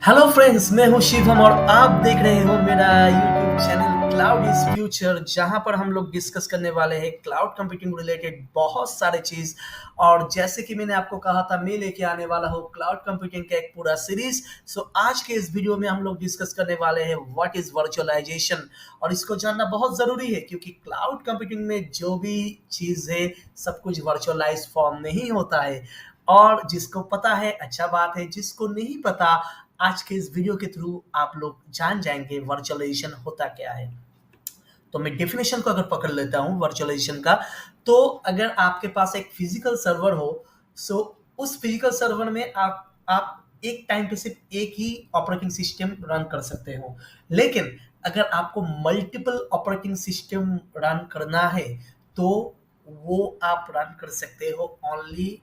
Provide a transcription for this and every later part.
Hello friends, मैं हूं शिवम और आप देख रहे हो मेरा YouTube channel cloud is future, जहां पर हम लोग डिस्कस करने वाले हैं क्लाउड कंप्यूटिंग रिलेटेड बहुत सारे चीज। और जैसे कि मैंने आपको कहा था, मैं लेके आने वाला हूं क्लाउड कंप्यूटिंग का एक पूरा सीरीज। सो आज के इस वीडियो में हम लोग डिस्कस करने वाले हैं व्हाट इज वर्चुअलाइजेशन। और इसको जानना बहुत जरूरी है क्योंकि क्लाउड कंप्यूटिंग में जो भी चीज है सब कुछ वर्चुअलाइज फॉर्म में ही होता है। और जिसको पता है अच्छा बात है, जिसको नहीं पता आज के इस वीडियो के थ्रू आप लोग जान जाएंगे वर्चुअलाइजेशन होता क्या है। तो मैं डेफिनेशन को अगर पकड़ लेता हूं वर्चुअलाइजेशन का, तो अगर आपके पास एक फिजिकल सर्वर हो, सो उस फिजिकल सर्वर में आप एक टाइम पे सिर्फ एक ही ऑपरेटिंग सिस्टम रन कर सकते हो। लेकिन अगर आपको मल्टीपल ऑपरेटिंग सिस्टम रन करना है, तो वो आप रन कर सकते हो ओनली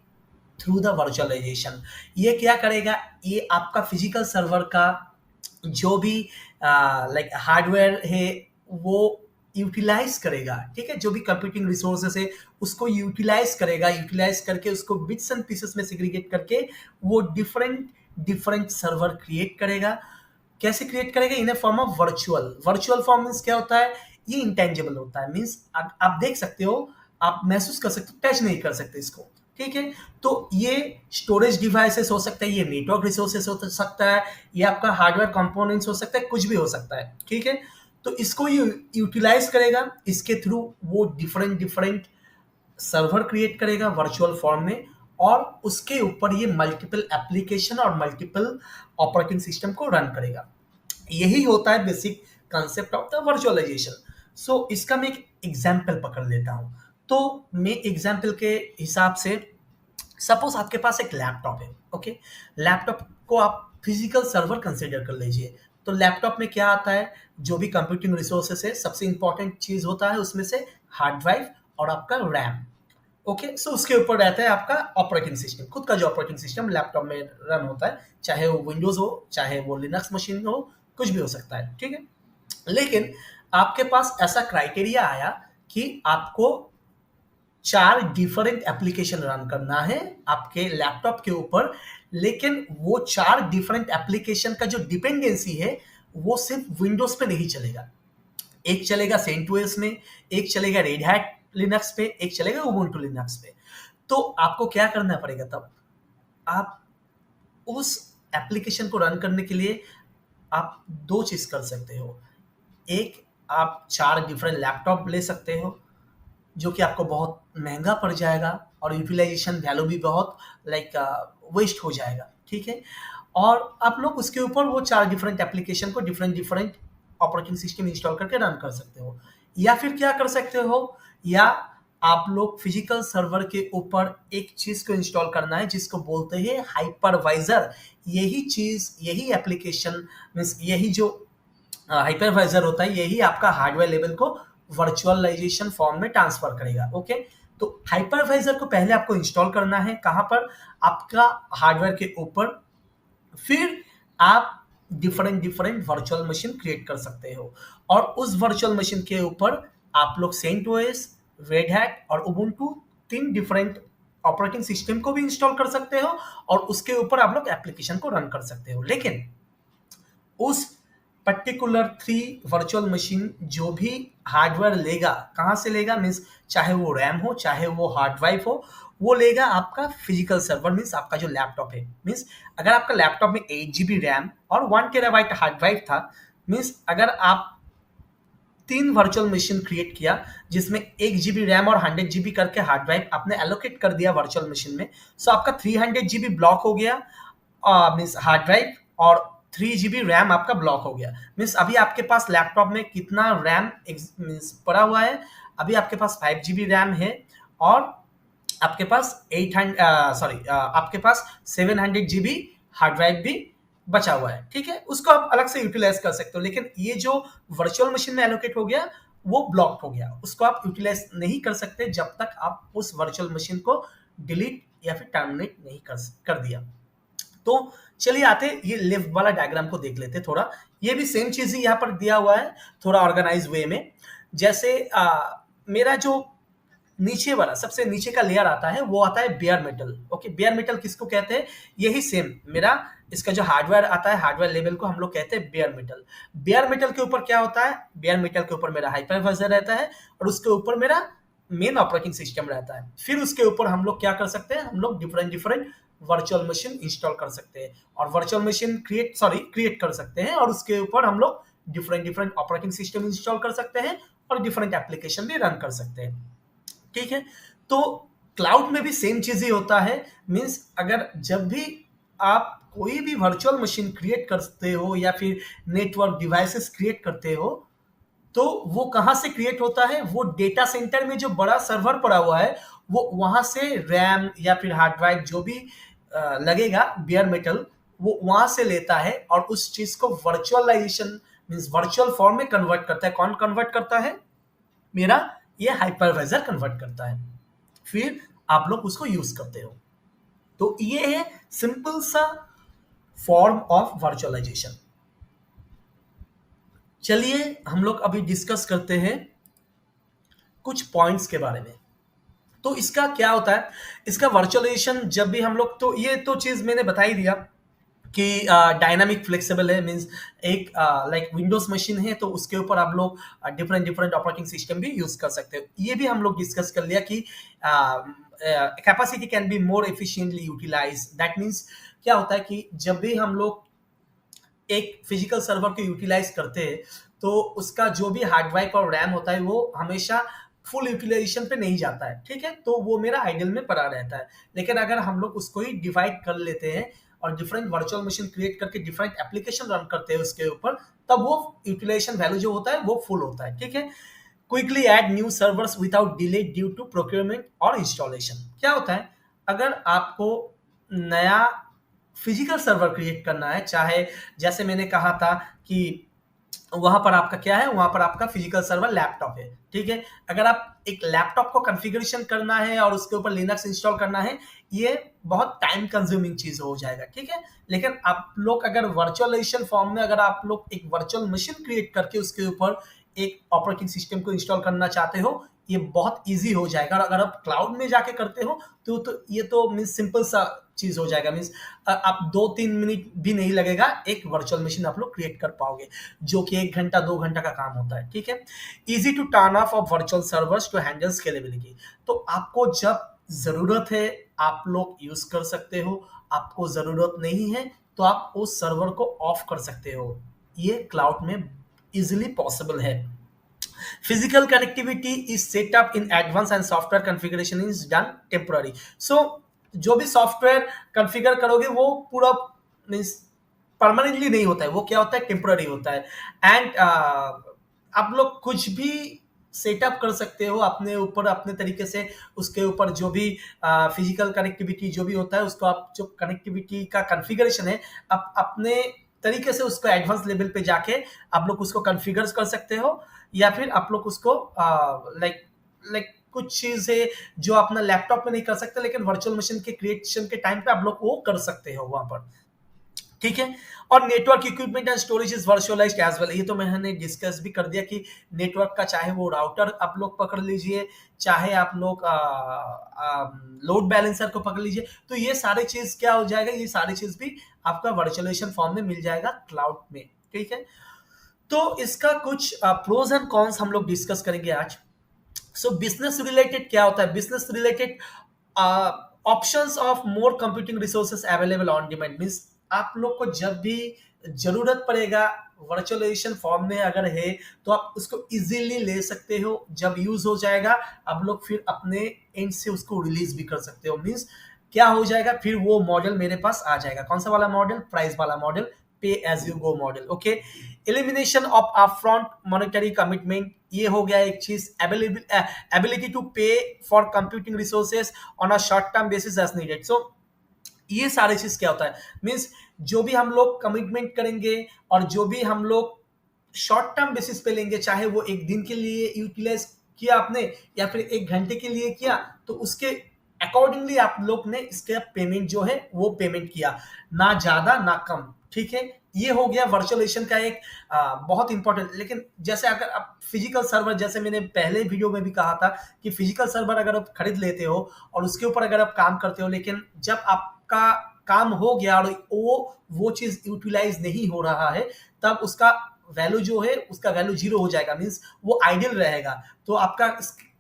थ्रू द वर्चुअलाइजेशन। ये क्या करेगा, ये आपका फिजिकल सर्वर का जो भी लाइक हार्डवेयर है वो यूटिलाइज करेगा। ठीक है, जो भी कंप्यूटिंग रिसोर्सेस है उसको यूटिलाइज करेगा, यूटिलाइज करके उसको बिट्स एंड पीसेस में सेग्रीगेट करके वो डिफरेंट डिफरेंट सर्वर क्रिएट करेगा। कैसे क्रिएट करेगा? In a form of virtual. Virtual form means क्या होता है? ये इंटेंजिबल होता है, मीन्स आप देख सकते हो, आप महसूस कर सकते हो, टच नहीं कर सकते इसको। ठीक है, तो ये स्टोरेज डिवाइसेस हो सकता है, ये नेटवर्क रिसोर्सेस हो सकता है, ये आपका हार्डवेयर कंपोनेंट्स हो सकता है, कुछ भी हो सकता है। ठीक है, तो इसको ये यूटिलाइज करेगा, इसके थ्रू वो डिफरेंट डिफरेंट सर्वर क्रिएट करेगा वर्चुअल फॉर्म में, और उसके ऊपर ये मल्टीपल एप्लीकेशन और मल्टीपल ऑपरेटिंग सिस्टम को रन करेगा। यही होता है basic concept of the virtualization. So इसका मैं एक एग्जाम्पल पकड़ लेता हूं। तो मैं एग्जाम्पल के हिसाब से, सपोज आपके पास एक लैपटॉप है। ओके, लैपटॉप को आप फिजिकल सर्वर कंसिडर कर लीजिए। तो लैपटॉप में क्या आता है? जो भी कंप्यूटिंग रिसोर्सेस है, सबसे इंपॉर्टेंट चीज होता है उसमें से हार्ड ड्राइव और आपका रैम। ओके, सो उसके ऊपर रहता है आपका ऑपरेटिंग सिस्टम, खुद का जो ऑपरेटिंग सिस्टम लैपटॉप में रन होता है, चाहे वो विंडोज हो, चाहे वो लिनक्स मशीन हो, कुछ भी हो सकता है। ठीक है, लेकिन आपके पास ऐसा क्राइटेरिया आया कि आपको 4 डिफरेंट एप्लीकेशन रन करना है आपके लैपटॉप के ऊपर। लेकिन वो 4 डिफरेंट एप्लीकेशन का जो डिपेंडेंसी है वो सिर्फ विंडोज पे नहीं चलेगा। एक चलेगा सेंटोस में, एक चलेगा रेड हैट लिनक्स पे, एक चलेगा उबुंटू लिनक्स पे। तो आपको क्या करना पड़ेगा तब? आप उस एप्लीकेशन को रन करने के लिए आप 2 चीज कर सकते हो। एक, आप 4 डिफरेंट लैपटॉप ले सकते हो, जो कि आपको बहुत महंगा पड़ जाएगा और यूटिलाइजेशन वैल्यू भी बहुत लाइक वेस्ट हो जाएगा। ठीक है, और आप लोग उसके ऊपर वो 4 डिफरेंट एप्लीकेशन को different different operating system install करके रन कर सकते हो। या फिर क्या कर सकते हो, या आप लोग फिजिकल सर्वर के ऊपर एक चीज को इंस्टॉल करना है जिसको बोलते हैं हाइपरवाइजर। यही चीज, यही एप्लीकेशन, मीन्स यही जो हाइपरवाइजर होता है, यही आपका हार्डवेयर लेवल को वर्चुअलाइजेशन फॉर्म में ट्रांसफर करेगा। ओके, तो हाइपरवाइजर को पहले आपको इंस्टॉल करना है कहां पर? आपका हार्डवेयर के ऊपर। फिर आप different different virtual machine create कर सकते हो, और उस वर्चुअल मशीन के ऊपर आप लोग सेंट ओएस, रेड हैट और उबुंटू, 3 डिफरेंट ऑपरेटिंग सिस्टम को भी इंस्टॉल कर सकते हो, और उसके ऊपर आप लोग एप्लीकेशन को रन कर सकते हो। लेकिन उस पर्टिकुलर 3 वर्चुअल मशीन जो भी हार्डवेयर लेगा, कहाँ से लेगा? मीन्स चाहे वो रैम हो, चाहे वो हार्ड ड्राइव हो, वो लेगा आपका फिजिकल सर्वर, मीन्स आपका जो लैपटॉप है। मीन्स अगर आपका लैपटॉप में 8 GB रैम और 1 TB हार्ड ड्राइव था, मीन्स अगर आप 3 वर्चुअल मशीन क्रिएट किया जिसमें 1 GB रैम और 100 GB करके हार्ड ड्राइव आपने एलोकेट कर दिया वर्चुअल मशीन में, सो आपका 300 GB ब्लॉक हो गया, मीन्स हार्ड ड्राइव, और 3 GB रैम आपका ब्लॉक हो गया। मीन्स अभी आपके पास लैपटॉप में कितना रैम मीन्स पड़ा हुआ है? अभी आपके पास 5 GB रैम है, और आपके पास 700 GB हार्ड ड्राइव भी बचा हुआ है। ठीक है, उसको आप अलग से यूटिलाइज कर सकते हो। लेकिन ये जो वर्चुअल मशीन में एलोकेट हो गया वो ब्लॉक हो गया, उसको आप यूटिलाइज नहीं कर सकते जब तक आप उस वर्चुअल मशीन को डिलीट या फिर टर्मिनेट नहीं कर दिया। तो चलिए आते ये लेफ्ट वाला डायग्राम को देख लेते थोड़ा। ये भी सेम चीज ही यहाँ पर दिया हुआ है थोड़ा ऑर्गेनाइज वे में। जैसे मेरा जो नीचे वाला सबसे नीचे का लेयर आता है वो आता है bear metal. Okay, bear metal किसको कहते हैं? यही सेम मेरा इसका जो हार्डवेयर आता है, हार्डवेयर लेवल को हम लोग कहते हैं बेयर मेटल। बेयर मेटल के ऊपर क्या होता है, बेयर मेटल के ऊपर मेरा हाइपरवाइजर रहता है और उसके ऊपर मेरा मेन ऑपरेटिंग सिस्टम रहता है। फिर उसके ऊपर हम लोग क्या कर सकते हैं, हम लोग different different virtual machine install कर सकते हैं और वर्चुअल मशीन क्रिएट कर सकते हैं और उसके ऊपर हम लोग different different operating system install कर सकते हैं और डिफरेंट एप्लीकेशन भी रन कर सकते हैं। ठीक है, तो क्लाउड में भी सेम चीज ही होता है। मीन्स अगर जब भी आप कोई भी वर्चुअल मशीन क्रिएट करते हो या फिर नेटवर्क डिवाइसेस क्रिएट करते हो, तो वो कहाँ से क्रिएट होता है, वो डेटा सेंटर में जो बड़ा सर्वर पड़ा हुआ है, वो वहां से रैम या फिर हार्ड ड्राइव जो भी लगेगा बियर मेटल, वो वहां से लेता है और उस चीज को वर्चुअलाइजेशन मीन्स वर्चुअल फॉर्म में कन्वर्ट करता है। कौन कन्वर्ट करता है, मेरा ये हाइपरवाइजर कन्वर्ट करता है, फिर आप लोग उसको यूज करते हो। तो ये है सिंपल सा फॉर्म ऑफ वर्चुअलाइजेशन। चलिए हम लोग अभी डिस्कस करते हैं कुछ पॉइंट्स के बारे में। तो इसका क्या होता है, इसका वर्चुअलाइजेशन जब भी हम लोग, तो ये तो चीज मैंने बता ही दिया कि डायनामिक फ्लेक्सिबल है। मींस एक लाइक विंडोज मशीन है तो उसके ऊपर आप लोग डिफरेंट डिफरेंट ऑपरेटिंग सिस्टम भी यूज कर सकते हो। ये भी हम लोग डिस्कस कर लिया कि capacity can be more efficiently utilise. That means क्या होता है कि जब भी हम लोग एक फिजिकल सर्वर को यूटिलाइज करते हैं तो उसका जो भी हार्ड ड्राइव और रैम होता है वो हमेशा फुल यूटिलाइजेशन पे नहीं जाता है। ठीक है, तो वो मेरा आइडल में पड़ा रहता है। लेकिन अगर हम लोग उसको ही डिवाइड कर लेते हैं और डिफरेंट वर्चुअल मशीन क्रिएट करके डिफरेंट एप्लीकेशन रन करते हैं उसके ऊपर, तब वो यूटिलाइजेशन वैल्यू जो होता है वो फुल होता है। ठीक है, quickly add new servers without delay due to procurement और इंस्टॉलेशन। क्या होता है, अगर आपको नया फिजिकल सर्वर क्रिएट करना है, चाहे जैसे मैंने कहा था कि वहां पर आपका क्या है, वहां पर आपका फिजिकल सर्वर लैपटॉप है। ठीक है, अगर आप एक लैपटॉप को कॉन्फ़िगरेशन करना है और उसके ऊपर लिनक्स इंस्टॉल करना है, ये बहुत टाइम कंज्यूमिंग चीज हो जाएगा। ठीक है, लेकिन आप लोग अगर वर्चुअलाइजेशन फॉर्म में अगर आप लोग एक वर्चुअल मशीन क्रिएट करके उसके ऊपर एक ऑपरेटिंग सिस्टम को इंस्टॉल करना चाहते हो, ये बहुत इजी हो जाएगा। और अगर आप क्लाउड में जाके करते हो तो ये तो मीन्स सिंपल सा चीज हो जाएगा। मीन्स आप 2-3 मिनट भी नहीं लगेगा, एक वर्चुअल मशीन आप लोग क्रिएट कर पाओगे, जो कि 1 घंटा 2 घंटा का काम होता है। ठीक है, easy to turn off off virtual servers to handle scalability. तो आपको जब जरूरत है आप लोग यूज कर सकते हो, आपको जरूरत नहीं है तो आप उस सर्वर को ऑफ कर सकते हो। ये क्लाउड में इजिली पॉसिबल है। Physical connectivity is set up in advance and software configuration is done temporary. So जो भी सॉफ्टवेयर कॉन्फ़िगर करोगे वो पूरा मींस परमानेंटली नहीं होता है, वो क्या होता है, टेम्पररी होता है। एंड आप लोग कुछ भी सेटअप कर सकते हो अपने ऊपर, अपने तरीके से उसके ऊपर जो भी फिजिकल कनेक्टिविटी जो भी होता है उसको आप जो कनेक्टिविटी का कॉन्फ़िगरेशन है आप अपने तरीके से उसको एडवांस लेवल पे जाके आप लोग उसको कॉन्फ़िगर कर सकते हो, या फिर आप लोग उसको लाइक लाइक कुछ चीजें जो अपना लैपटॉप में नहीं कर सकते लेकिन वर्चुअल मशीन के क्रिएशन के टाइम पे आप लोग वो कर सकते हो वहां पर। ठीक है, और network equipment and storage is virtualised as well. ये तो मैंने डिस्कस भी कर दिया कि नेटवर्क का चाहे वो राउटर आप लोग पकड़ लीजिए, चाहे आप लोग लोड बैलेंसर को पकड़ लीजिए, तो ये सारी चीज क्या हो जाएगा, ये सारी चीज भी आपका वर्चुअलाइजेशन फॉर्म में मिल जाएगा क्लाउड में। ठीक है, तो इसका कुछ प्रोज एंड कॉन्स हम लोग डिस्कस करेंगे आज। सो बिजनेस रिलेटेड क्या होता है, business related options of more computing resources available on demand. Means आप लोग को जब भी जरूरत पड़ेगा वर्चुअलाइजेशन फॉर्म में अगर है तो आप उसको इजीली ले सकते हो। जब यूज हो जाएगा आप लोग फिर अपने एंड से उसको रिलीज भी कर सकते हो। मींस क्या हो जाएगा, फिर वो मॉडल मेरे पास आ जाएगा। कौन सा वाला मॉडल, प्राइस वाला model, pay as you go model. Okay, elimination of upfront monetary commitment, ये हो गया एक चीज। Ability to pay for computing resources on a short term basis as needed. So ये सारे चीज क्या होता है, मीन्स जो भी हम लोग कमिटमेंट करेंगे और जो भी हम लोग शॉर्ट टर्म बेसिस पे लेंगे, चाहे वो एक दिन के लिए यूटिलाइज किया आपने या फिर 1 घंटे के लिए किया, तो उसके अकॉर्डिंगली आप लोग ने इसके पेमेंट जो है वो पेमेंट किया, ना ज्यादा ना कम। ठीक है, ये हो गया वर्चुअलाइजेशन का एक बहुत इंपॉर्टेंट। लेकिन जैसे अगर आप फिजिकल सर्वर, जैसे मैंने पहले वीडियो में भी कहा था कि फिजिकल सर्वर अगर आप खरीद लेते हो और उसके ऊपर अगर आप काम करते हो, लेकिन जब आपका काम हो गया और वो चीज़ यूटिलाइज़ नहीं हो रहा है, तब उसका वैल्यू जो है, उसका वैल्यू 0 हो जाएगा, मीन्स वो आइडल रहेगा। तो आपका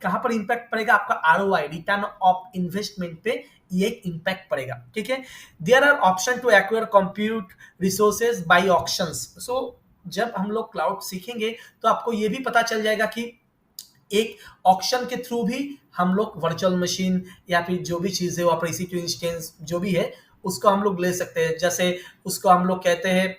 कहाँ पर इम्पैक्ट पड़ेगा? आपका आरओआई, रिटर्न ऑफ इन्वेस्टमेंट पे ये एक इम्पैक्ट पड़ेगा, ठीक है? There are option to acquire compute resources by auctions. So जब हम लोग क्लाउड सीखेंगे तो आपको ये भी पता चल जाएगा कि एक ऑक्शन के थ्रू भी हम लोग वर्चुअल मशीन या फिर जो भी चीज़ है वो ऑपरेटिव इंस्टेंस जो भी है उसको हम लोग ले सकते हैं। जैसे उसको हम लोग कहते हैं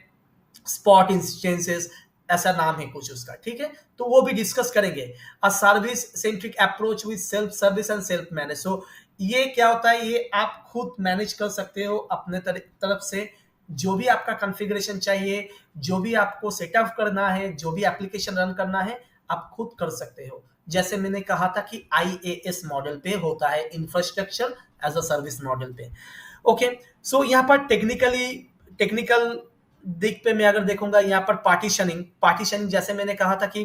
स्पॉट इंस्टेंसेस, ऐसा नाम है कुछ उसका, ठीक है? तो वो भी डिस्कस करेंगे। A service centric approach with self service and self manage. So ये क्या होता है, ये आप खुद मैनेज कर सकते हो अपने तरफ से। जो भी आपका कॉन्फ़िगरेशन चाहिए, जो भी आपको सेटअप करना है, जो भी एप्लीकेशन रन करना है, आप खुद कर सकते हो। जैसे मैंने कहा था कि आईएएस मॉडल पे होता है, infrastructure as a service model पे। ओके, सो यहाँ पर टेक्निकल दिक पे मैं अगर देखूंगा, यहाँ पर पार्टीशनिंग जैसे मैंने कहा था कि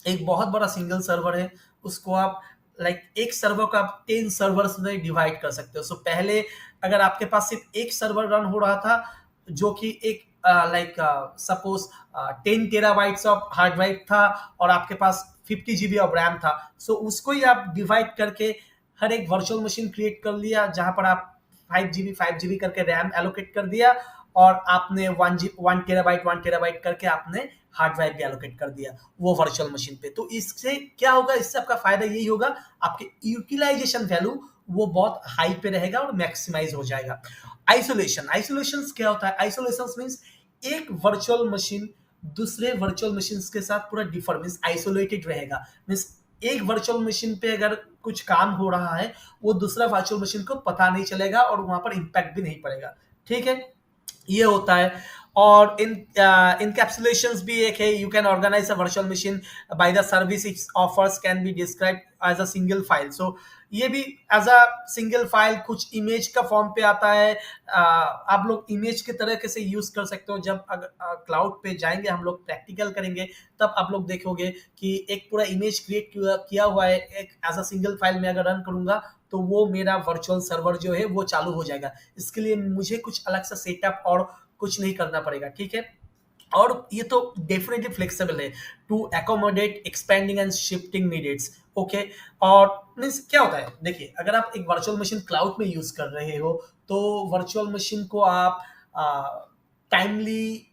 एक बहुत बड़ा सिंगल सर्वर है, उसको आप लाइक एक सर्वर को आप 10 सर्वर्स में डिवाइड कर सकते हो। सो पहले अगर आपके पास सिर्फ एक सर्वर रन हो रहा था, जो कि एक like suppose 10 terabytes of hard drive था और आपके पास 50 जीबी ऑफ रैम था, सो उसको ही आप डिवाइड करके हर एक वर्चुअल मशीन क्रिएट कर लिया, जहां पर आप 5 जीबी करके रैम एलोकेट कर दिया और आपने 1 टेराबाइट करके आपने हार्ड ड्राइव भी एलोकेट कर दिया वो वर्चुअल मशीन पे। तो इससे क्या होगा, इससे आपका फायदा यही होगा, आपके यूटिलाइजेशन वैल्यू वो बहुत हाई पे रहेगा और मैक्सिमाइज हो जाएगा। आइसोलेशन क्या होता है? आइसोलेशन मीन्स एक वर्चुअल मशीन दूसरे वर्चुअल मशीन के साथ पूरा डिफर मीन्स आइसोलेटेड रहेगा। मीन्स एक वर्चुअल मशीन पे अगर कुछ काम हो रहा है, वो दूसरा वर्चुअल मशीन को पता नहीं चलेगा और वहां पर इम्पैक्ट भी नहीं पड़ेगा, ठीक है? ये होता है। और इनकैप्सुलेशंस भी एक है, you can organise a virtual machine by the service it's offers can be describe as a single file. So ये भी एज अ सिंगल फाइल कुछ इमेज का फॉर्म पे आता है। आप लोग इमेज के तरह से यूज कर सकते हो। जब अगर क्लाउड पे जाएंगे, हम लोग प्रैक्टिकल करेंगे, तब आप लोग देखोगे कि एक पूरा इमेज क्रिएट किया हुआ है, एक एज अ सिंगल फाइल में अगर रन करूंगा तो वो मेरा वर्चुअल सर्वर जो है वो चालू हो जाएगा। इसके लिए मुझे कुछ अलग सा सेटअप और कुछ नहीं करना पड़ेगा, ठीक है? और ये तो डेफिनेटली फ्लेक्सिबल है to accommodate expanding and shifting needs. Okay, और मीन्स क्या होता है, देखिए अगर आप एक वर्चुअल मशीन क्लाउड में यूज कर रहे हो तो वर्चुअल मशीन को आप टाइमली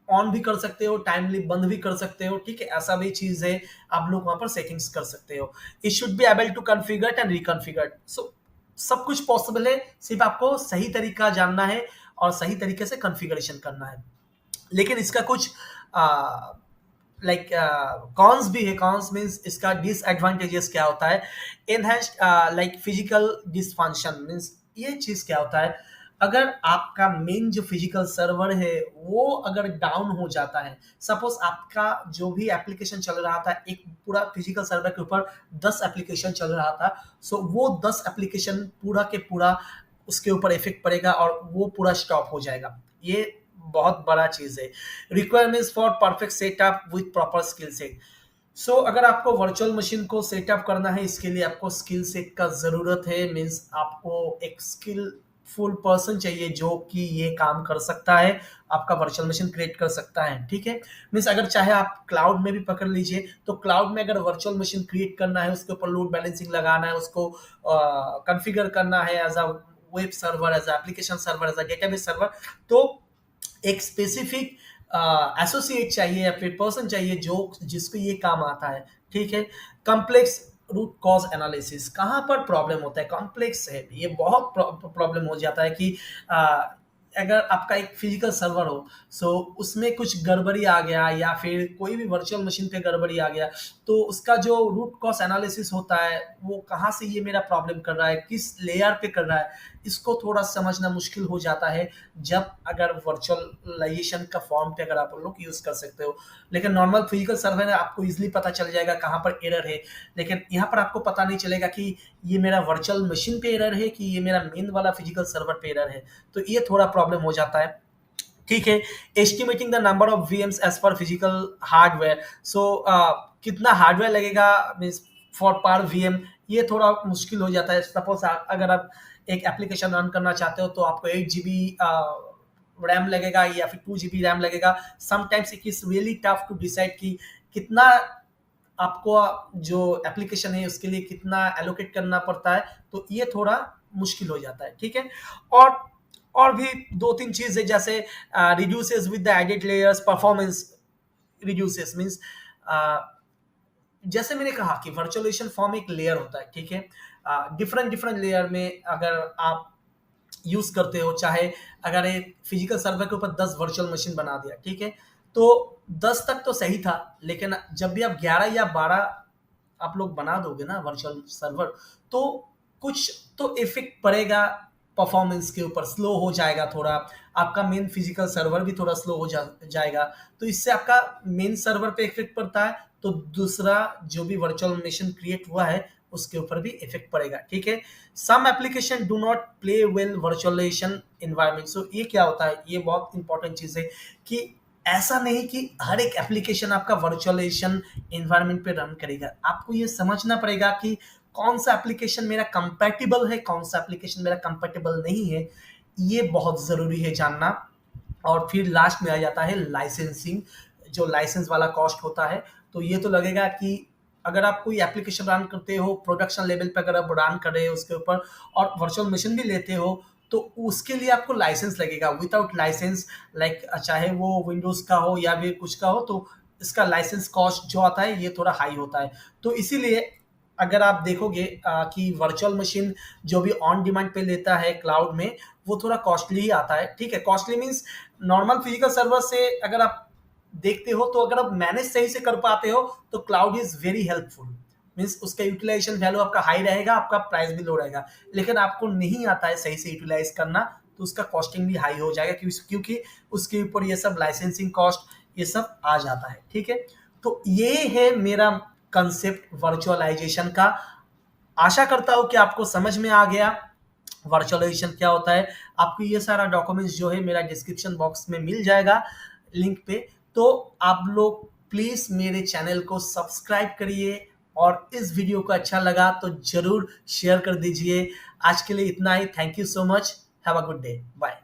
ऑन भी कर सकते हो, टाइमली बंद भी कर सकते हो, ठीक है? ऐसा भी चीज है, आप लोग वहां पर सेटिंग्स कर सकते हो। It should be able to configure and reconfigure. So सब कुछ पॉसिबल है, सिर्फ आपको सही तरीका जानना है और सही तरीके से कॉन्फ़िगरेशन करना है। लेकिन इसका कुछ लाइक कॉन्स भी है। कॉन्स मीन्स इसका डिसएडवांटेजेस क्या होता है? Enhanced like physical dysfunction means ये चीज क्या होता है, अगर आपका मेन जो फिजिकल सर्वर है वो अगर डाउन हो जाता है, सपोज आपका जो भी एप्लीकेशन चल रहा था, एक पूरा फिजिकल सर्वर के ऊपर 10 एप्लीकेशन चल रहा था, सो वो 10 एप्लीकेशन पूरा के पूरा उसके ऊपर इफेक्ट पड़ेगा और वो पूरा स्टॉप हो जाएगा। ये बहुत बड़ा चीज है। Requirements for perfect setup with proper skill set. So अगर आपको वर्चुअल मशीन को सेटअप करना है, इसके लिए आपको स्किल सेट का जरूरत है। मीन्स आपको एक स्किलफुल पर्सन चाहिए जो कि ये काम कर सकता है, आपका वर्चुअल मशीन क्रिएट कर सकता है, ठीक है? मीन्स अगर चाहे आप क्लाउड में भी पकड़ लीजिए, तो क्लाउड में अगर वर्चुअल मशीन क्रिएट करना है, उसके ऊपर लोड बैलेंसिंग लगाना है, उसको कॉन्फ़िगर करना है as a web server, as application server, as a database server, तो एक स्पेसिफिक एसोसिएट चाहिए या फिर पर्सन चाहिए जो जिसको ये काम आता है, ठीक है? कॉम्प्लेक्स रूट कॉज एनालिसिस, कहाँ पर प्रॉब्लम होता है? कॉम्प्लेक्स है ये, बहुत प्रॉब्लम हो जाता है कि अगर आपका एक फिजिकल सर्वर हो, सो उसमें कुछ गड़बड़ी आ गया या फिर कोई भी वर्चुअल मशीन पे गड़बड़ी आ गया, तो उसका जो रूट कॉज एनालिसिस होता है, वो कहाँ से ये मेरा प्रॉब्लम कर रहा है, किस लेयर पे कर रहा है, इसको थोड़ा समझना मुश्किल हो जाता है जब अगर वर्चुअलाइजेशन का फॉर्म पे अगर आप लोग यूज कर सकते हो। लेकिन नॉर्मल फिजिकल सर्वर में आपको इजीली पता चल जाएगा कहाँ पर एरर है, लेकिन यहाँ पर आपको पता नहीं चलेगा कि ये मेरा वर्चुअल मशीन पे एरर है कि ये मेरा मेन वाला फिजिकल सर्वर पे एरर है। तो ये थोड़ा प्रॉब्लम हो जाता है, ठीक है? Estimating the number of VMs as per physical hardware. So कितना हार्डवेयर लगेगा मीन्स फॉर पार वीएम, ये थोड़ा मुश्किल हो जाता है। सपोज अगर आप एक एप्लीकेशन रन करना चाहते हो तो आपको 8 GB रैम लगेगा या फिर 2 GB रैम लगेगा। Sometimes it is really tough to decide कि कितना आपको जो एप्लीकेशन है उसके लिए कितना एलोकेट करना पड़ता है, तो ये थोड़ा मुश्किल हो जाता है, ठीक है। और और भी दो तीन चीज है, जैसे reduces with the edit layers, performance reduces means जैसे मैंने कहा कि वर्चुअलाइजेशन फॉर्म एक लेयर होता है, ठीक है। डिफरेंट डिफरेंट लेयर में अगर आप यूज करते हो, चाहे अगर एक फिजिकल सर्वर के ऊपर 10 वर्चुअल मशीन बना दिया, ठीक है, तो 10 तक तो सही था, लेकिन जब भी आप 11 या 12 आप लोग बना दोगे ना वर्चुअल सर्वर, तो कुछ तो इफेक्ट पड़ेगा परफॉर्मेंस के ऊपर, स्लो हो जाएगा थोड़ा, आपका मेन फिजिकल सर्वर भी थोड़ा स्लो हो जाएगा। तो इससे आपका मेन सर्वर पे इफेक्ट पड़ता है, तो दूसरा जो भी वर्चुअल मशीन क्रिएट हुआ है उसके ऊपर भी इफेक्ट पड़ेगा, ठीक है। Some application do not play well virtualisation environment. So ये क्या होता है, ये बहुत इंपॉर्टेंट चीज है कि ऐसा नहीं कि हर एक एप्लीकेशन आपका वर्चुअलाइजेशन एनवायरनमेंट पे रन करेगा। आपको ये समझना पड़ेगा कि कौन सा एप्लीकेशन मेरा कंपैटिबल है, कौन सा एप्लीकेशन मेरा कंपैटिबल नहीं है, ये बहुत ज़रूरी है जानना। और फिर लास्ट में आ जाता है लाइसेंसिंग, जो लाइसेंस वाला कॉस्ट होता है। तो ये तो लगेगा कि अगर आप कोई एप्लीकेशन रन करते हो प्रोडक्शन लेवल पे, अगर आप रन कर रहे हो उसके ऊपर और वर्चुअल मशीन भी लेते हो, तो उसके लिए आपको लाइसेंस लगेगा। विदाउट लाइसेंस, लाइक चाहे वो विंडोज का हो या भी कुछ का हो, तो इसका लाइसेंस कॉस्ट जो आता है ये थोड़ा हाई होता है। तो इसीलिए अगर आप देखोगे कि वर्चुअल मशीन जो भी ऑन डिमांड पे लेता है क्लाउड में, वो थोड़ा कॉस्टली ही आता है, ठीक है। Costly means normal physical server से अगर आप देखते हो, तो अगर आप मैनेज सही से कर पाते हो तो cloud is very helpful. Means उसका यूटिलाइजेशन वैल्यू आपका हाई रहेगा, आपका प्राइस भी लो रहेगा। लेकिन आपको नहीं आता है सही से यूटिलाइज करना, तो उसका कॉस्टिंग भी हाई हो जाएगा, क्योंकि उसके ऊपर ये सब लाइसेंसिंग कॉस्ट ये सब आ जाता है, ठीक है। तो ये है मेरा कंसेप्ट वर्चुअलाइजेशन का। आशा करता हूँ कि आपको समझ में आ गया वर्चुअलाइजेशन क्या होता है। आपको ये सारा डॉक्यूमेंट्स जो है मेरा डिस्क्रिप्शन बॉक्स में मिल जाएगा लिंक पे। तो आप लोग प्लीज मेरे चैनल को सब्सक्राइब करिए, और इस वीडियो को अच्छा लगा तो जरूर शेयर कर दीजिए। आज के लिए इतना ही। Thank you so much. Have a good day. Bye.